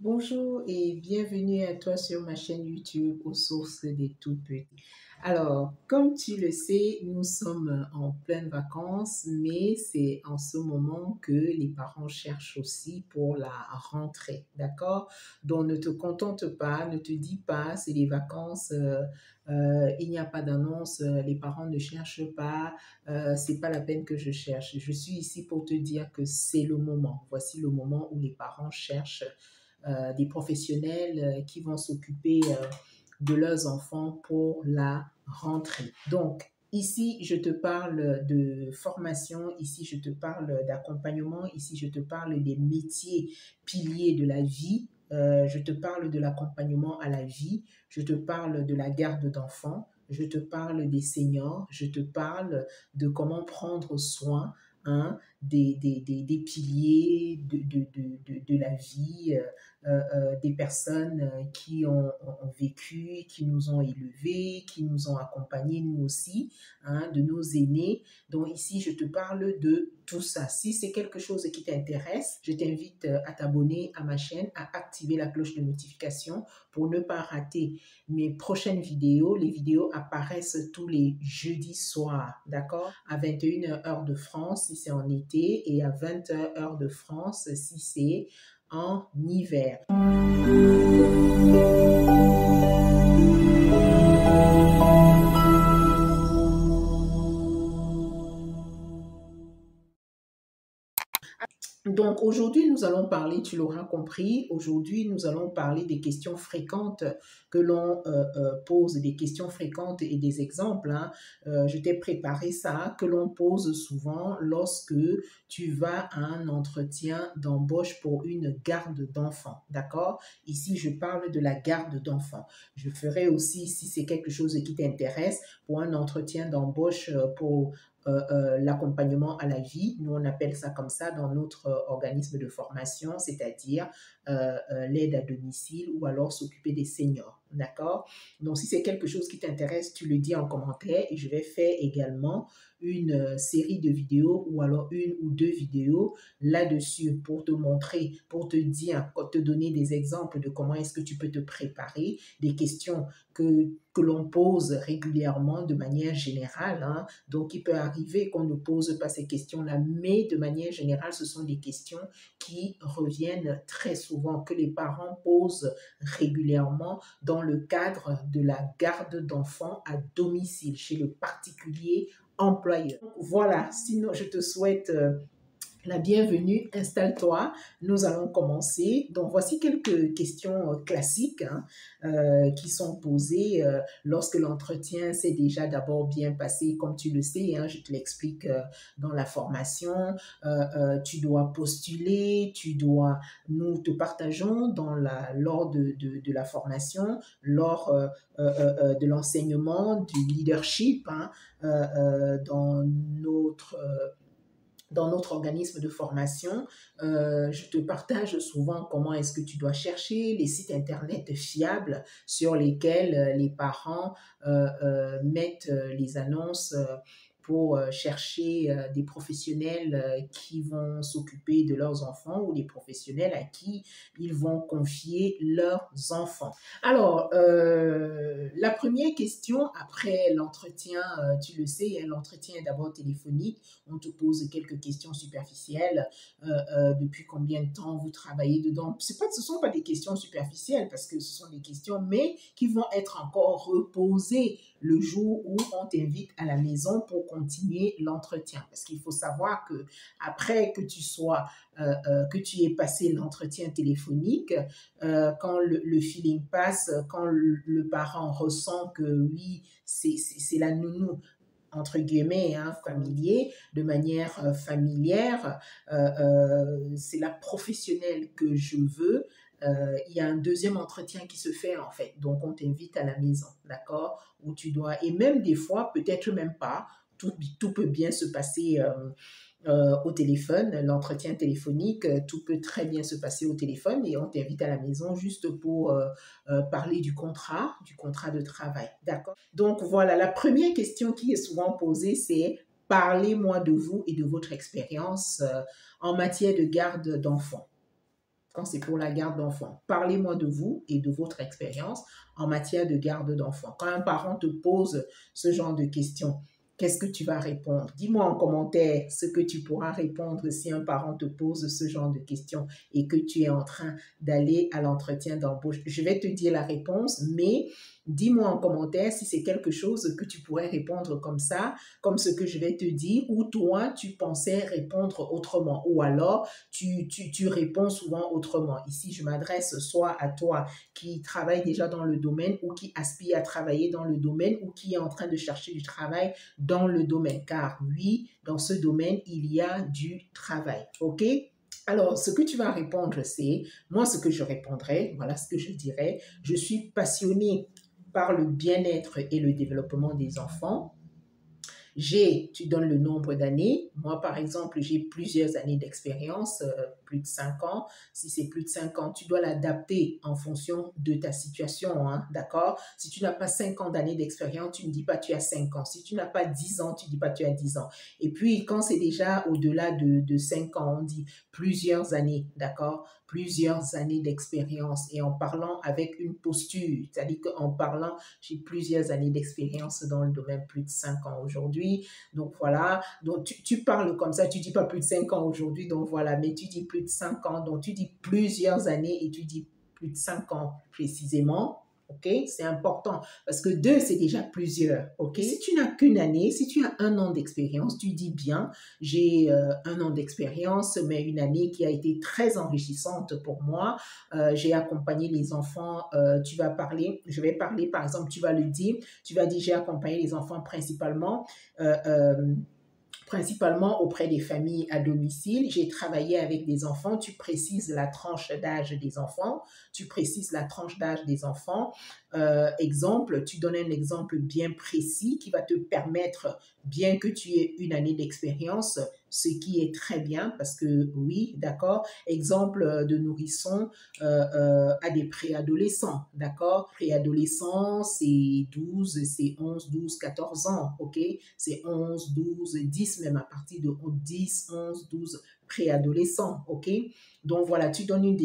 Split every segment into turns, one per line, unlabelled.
Bonjour et bienvenue à toi sur ma chaîne YouTube aux sources des tout petits. Alors, comme tu le sais, nous sommes en pleine vacances, mais c'est en ce moment que les parents cherchent aussi pour la rentrée, d'accord? Donc, ne te contente pas, ne te dis pas, c'est les vacances, il n'y a pas d'annonce, les parents ne cherchent pas, c'est pas la peine que je cherche. Je suis ici pour te dire que c'est le moment. Voici le moment où les parents cherchent des professionnels qui vont s'occuper de leurs enfants pour la rentrée. Donc, ici, je te parle de formation, ici, je te parle d'accompagnement, ici, je te parle des métiers piliers de la vie. Je te parle de l'accompagnement à la vie, je te parle de la garde d'enfants, je te parle des seniors, je te parle de comment prendre soin des piliers de la vie, des personnes qui ont vécu, qui nous ont élevés, qui nous ont accompagnés, nous aussi, de nos aînés. Donc ici, je te parle de tout ça. Si c'est quelque chose qui t'intéresse, je t'invite à t'abonner à ma chaîne, à activer la cloche de notification pour ne pas rater mes prochaines vidéos. Les vidéos apparaissent tous les jeudis soirs, d'accord? À 21h heure de France si c'est en été et à 20h heure de France si c'est en hiver. Donc aujourd'hui, nous allons parler, tu l'auras compris, aujourd'hui, nous allons parler des questions fréquentes que l'on pose, des questions fréquentes et des exemples. Je t'ai préparé ça, que l'on pose souvent lorsque tu vas à un entretien d'embauche pour une garde d'enfants, d'accord? Ici, je parle de la garde d'enfants. Je ferai aussi, si c'est quelque chose qui t'intéresse, pour un entretien d'embauche pour l'accompagnement à la vie. Nous, on appelle ça comme ça dans notre organisme de formation, c'est-à-dire l'aide à domicile ou alors s'occuper des seniors. D'accord? Donc, si c'est quelque chose qui t'intéresse, tu le dis en commentaire et je vais faire également une série de vidéos ou alors une ou deux vidéos là-dessus pour te montrer, pour te dire, pour te donner des exemples de comment est-ce que tu peux te préparer, des questions que l'on pose régulièrement de manière générale. Donc, il peut arriver qu'on ne pose pas ces questions-là, mais de manière générale, ce sont des questions qui reviennent très souvent, que les parents posent régulièrement dans le cadre de la garde d'enfants à domicile, chez le particulier employeur. Voilà, sinon je te souhaite la bienvenue, installe-toi, nous allons commencer. Donc, voici quelques questions classiques qui sont posées lorsque l'entretien s'est déjà d'abord bien passé, comme tu le sais, je te l'explique dans la formation. Tu dois postuler, nous te partageons lors de la formation, lors de l'enseignement, du leadership dans notre organisme de formation. Je te partage souvent comment est-ce que tu dois chercher les sites internet fiables sur lesquels les parents mettent les annonces pour chercher des professionnels qui vont s'occuper de leurs enfants ou des professionnels à qui ils vont confier leurs enfants. Alors, la première question après l'entretien, tu le sais, l'entretien est d'abord téléphonique. On te pose quelques questions superficielles. Depuis combien de temps vous travaillez dedans? Ce ne sont pas des questions superficielles parce que ce sont des questions, mais qui vont être encore reposées le jour où on t'invite à la maison pour continuer l'entretien. Parce qu'il faut savoir que après que que tu aies passé l'entretien téléphonique, quand le feeling passe, quand le parent ressent que oui, c'est la nounou, entre guillemets, familier, de manière familière, c'est la professionnelle que je veux. Il y a un deuxième entretien qui se fait en fait. Donc, on t'invite à la maison, d'accord? Où tu dois, et même des fois, peut-être même pas, tout peut bien se passer au téléphone, l'entretien téléphonique, tout peut très bien se passer au téléphone et on t'invite à la maison juste pour parler du contrat de travail. D'accord? Donc voilà, la première question qui est souvent posée, c'est parlez-moi de vous et de votre expérience en matière de garde d'enfants. quand c'est pour la garde d'enfants. Parlez-moi de vous et de votre expérience en matière de garde d'enfants. Quand un parent te pose ce genre de questions, qu'est-ce que tu vas répondre? Dis-moi en commentaire ce que tu pourras répondre si un parent te pose ce genre de questions et que tu es en train d'aller à l'entretien d'embauche. Je vais te dire la réponse, mais dis-moi en commentaire si c'est quelque chose que tu pourrais répondre comme ça, comme ce que je vais te dire, ou toi, tu pensais répondre autrement, ou alors tu réponds souvent autrement. Ici, je m'adresse soit à toi qui travaille déjà dans le domaine ou qui aspire à travailler dans le domaine ou qui est en train de chercher du travail dans le domaine, car oui, dans ce domaine, il y a du travail, ok? Alors, ce que tu vas répondre, c'est, moi, ce que je répondrai, voilà ce que je dirais, je suis passionnée par le bien-être et le développement des enfants. Tu donnes le nombre d'années. Moi, par exemple, j'ai plusieurs années d'expérience, plus de 5 ans. Si c'est plus de 5 ans, tu dois l'adapter en fonction de ta situation, hein, d'accord? Si tu n'as pas 5 ans d'années d'expérience, tu ne dis pas tu as 5 ans. Si tu n'as pas 10 ans, tu ne dis pas tu as 10 ans. Et puis, quand c'est déjà au-delà de 5 ans, on dit plusieurs années, d'accord? Plusieurs années d'expérience et en parlant avec une posture, c'est-à-dire qu'en parlant, j'ai plusieurs années d'expérience dans le domaine, plus de 5 ans aujourd'hui. Donc voilà, donc tu parles comme ça, tu dis pas plus de 5 ans aujourd'hui, donc voilà, mais tu dis plus de 5 ans, donc tu dis plusieurs années et tu dis plus de 5 ans précisément. Ok, c'est important parce que 2, c'est déjà plusieurs. Ok, si tu n'as qu'une année, si tu as 1 an d'expérience, tu dis bien, j'ai 1 an d'expérience, mais une année qui a été très enrichissante pour moi. J'ai accompagné les enfants. Je vais parler, par exemple, tu vas le dire, tu vas dire, j'ai accompagné les enfants euh, euh, principalement auprès des familles à domicile. J'ai travaillé avec des enfants. Tu précises la tranche d'âge des enfants. Tu précises la tranche d'âge des enfants. Exemple, tu donnes un exemple bien précis qui va te permettre, bien que tu aies une année d'expérience, ce qui est très bien parce que oui, d'accord, exemple de nourrisson à des préadolescents, d'accord? Préadolescents, c'est 12, c'est 11, 12, 14 ans, ok? C'est 11, 12, 10, même à partir de 10, 11, 12 préadolescents, ok? Donc voilà, tu donnes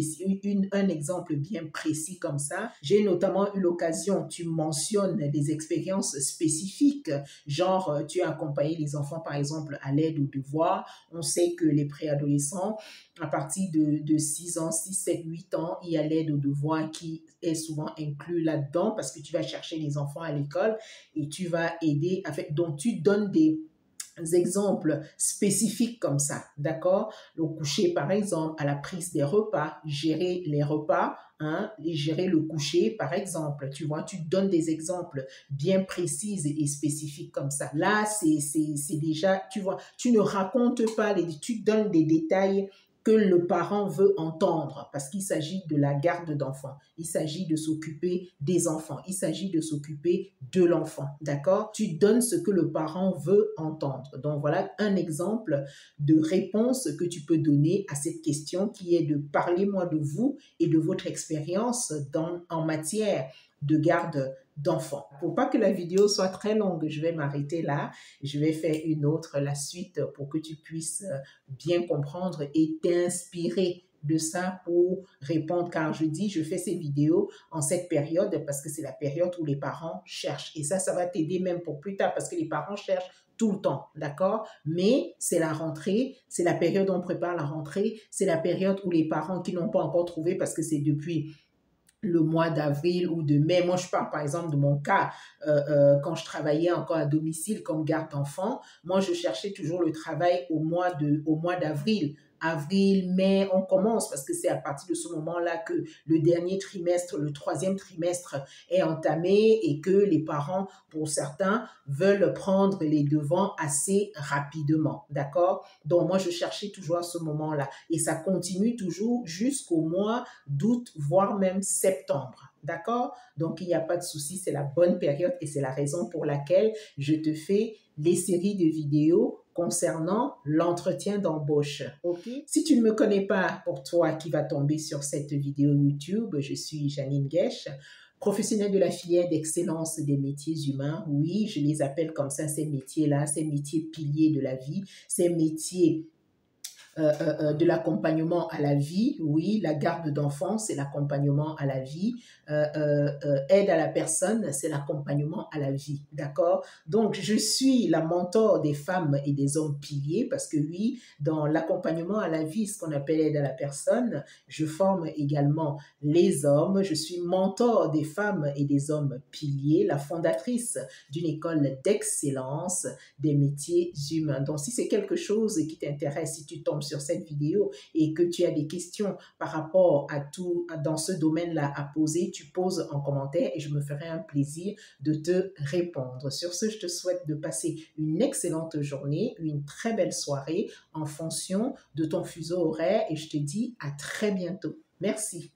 un exemple bien précis comme ça. J'ai notamment eu l'occasion, tu mentionnes des expériences spécifiques, genre tu as accompagné les enfants par exemple à l'aide aux devoirs. On sait que les préadolescents, à partir de 6 ans, 6, 7, 8 ans, il y a l'aide aux devoirs qui est souvent inclus là-dedans parce que tu vas chercher les enfants à l'école et tu vas aider. Donc tu donnes des exemples spécifiques comme ça, d'accord? Le coucher, par exemple, à la prise des repas, gérer les repas, hein, et gérer le coucher, par exemple, tu vois, tu donnes des exemples bien précis et spécifiques comme ça. Là, c'est déjà, tu vois, tu ne racontes pas, tu donnes des détails que le parent veut entendre parce qu'il s'agit de la garde d'enfants, il s'agit de s'occuper des enfants, il s'agit de s'occuper de l'enfant, d'accord? Tu donnes ce que le parent veut entendre. Donc voilà un exemple de réponse que tu peux donner à cette question qui est de parlez-moi de vous et de votre expérience en matière de garde d'enfants. Pour pas que la vidéo soit très longue, je vais m'arrêter là. Je vais faire une autre, la suite, pour que tu puisses bien comprendre et t'inspirer de ça pour répondre, car je fais ces vidéos en cette période parce que c'est la période où les parents cherchent. Et ça va t'aider même pour plus tard parce que les parents cherchent tout le temps, d'accord? Mais c'est la rentrée, c'est la période où on prépare la rentrée, c'est la période où les parents qui n'ont pas encore trouvé parce que c'est depuis le mois d'avril ou de mai. Moi, je parle par exemple de mon cas, quand je travaillais encore à domicile comme garde d'enfants, moi, je cherchais toujours le travail au mois d'avril. Avril, mai, on commence parce que c'est à partir de ce moment-là que le dernier trimestre, le 3e trimestre est entamé et que les parents, pour certains, veulent prendre les devants assez rapidement, d'accord? Donc, moi, je cherchais toujours à ce moment-là et ça continue toujours jusqu'au mois d'août, voire même septembre. D'accord? Donc, il n'y a pas de souci, c'est la bonne période et c'est la raison pour laquelle je te fais les séries de vidéos concernant l'entretien d'embauche. Ok? Si tu ne me connais pas, pour toi qui va tomber sur cette vidéo YouTube, je suis Janine Guèche, professionnelle de la filière d'excellence des métiers humains. Oui, je les appelle comme ça, ces métiers-là, ces métiers piliers de la vie, ces métiers de l'accompagnement à la vie. Oui, la garde d'enfants, c'est l'accompagnement à la vie. Aide à la personne, c'est l'accompagnement à la vie. D'accord? Donc, je suis la mentor des femmes et des hommes piliers parce que oui, dans l'accompagnement à la vie, ce qu'on appelle aide à la personne, je forme également les hommes. Je suis mentor des femmes et des hommes piliers, la fondatrice d'une école d'excellence des métiers humains. Donc, si c'est quelque chose qui t'intéresse, si tu tombes sur cette vidéo et que tu as des questions par rapport à tout dans ce domaine-là à poser, tu poses en commentaire et je me ferai un plaisir de te répondre. Sur ce, je te souhaite de passer une excellente journée, une très belle soirée en fonction de ton fuseau horaire et je te dis à très bientôt. Merci.